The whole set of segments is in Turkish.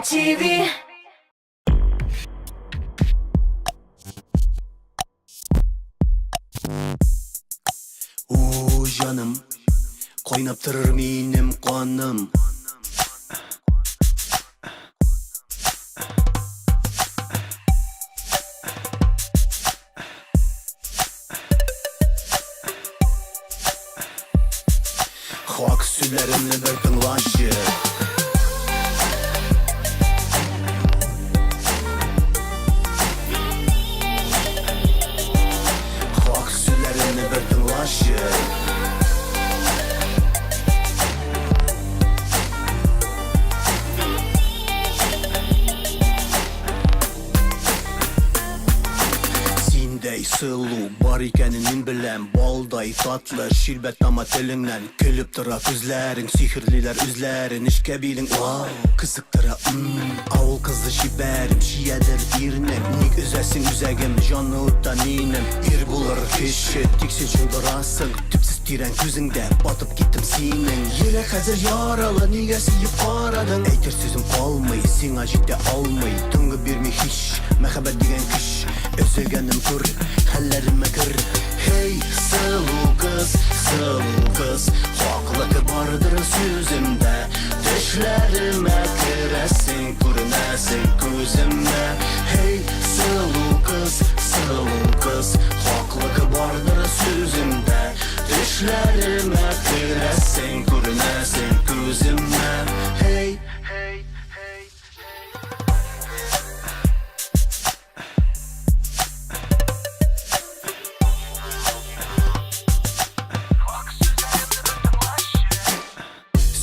TV. Canım koynaptırır benim kanım. Hak sülerimle bir tınlaşı. Hak sülerimle bir tınlaşı. Sılu var ikenin bilem, balday tatlı şilbet ama telinden. Külüp tıra gözlerin, sihirliler üzlerin. İşke bilin wow, kızıktıra Avul kızı şiberim, şiyedir birinem. Nik üzesin üzegim, canlı utta ninem. Ir bulur kişi, tiksin çıldırasın. Tüpsüz tiren gözünde, batıp gittim senin. Yürek hazır yaralı, niye siyip aradın? Eytir sözüm kalmayı, sin acıkta almayı. Tıngı bir mi hiç, mehabet digen kış. Özlegenim kır, hallerime kır. Hey sılı kız Haklık vardır sözümde. Düşlerime kiresin, kürnesin gözümde. Hey sılı kız Haklık vardır sözümde. Düşlerime kiresin, kürnesin gözümde. Hey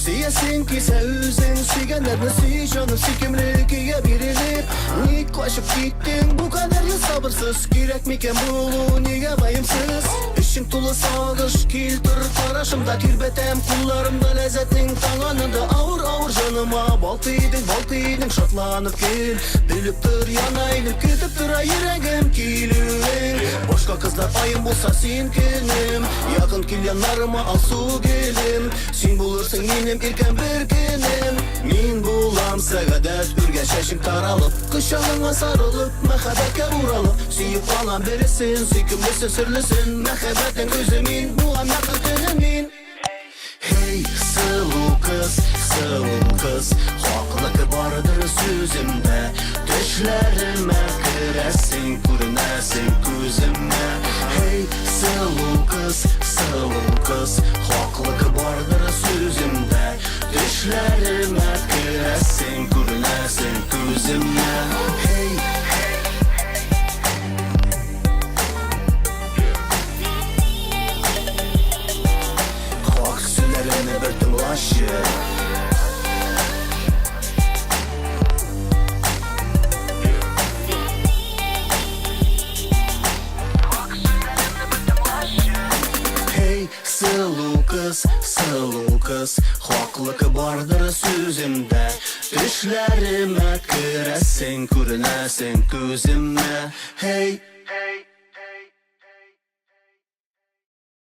Siyesin ki sevsen sigenlerini siy canım sikimlikiye birilir. Nik koşup gittin bu kadar yıl sabırsız. Gerek miken bunu niye bayımsız? İşin tulu sağdış kiltir taraşımda. Tirbetem kullarımda lezzetin tanganında. Ağır canıma baltıydın şatlanıp gel. Biliptir yanaylıp gidiptir yüreğim kilüğün. Başka kızlar ayım bulsa sinkinim. Yakın kil yanlarıma al su gelim. Sen bulursun benim irken bir günim. Min bulam sagadet ürgen şeşim taralıp. Kışalına sarılıp mehabetke uğralıp. Siyip alan birisin, sikimlisin sırlısın. Mehabetin gözümün bulam yakıtınımın. Hey sılı kız Haklık vardır sözümde. Düşlerime kiresin, kürnesin gözüme. Hey sılı kız Haklık vardır sözümde. Düşlerime kiresin, kürnesin gözüme. Hey Hak sülerimle bir tınlaşı. Sılı kız Haklık vardır sözümde. Düşlerime kiresin, kürnesin gözüme. Hey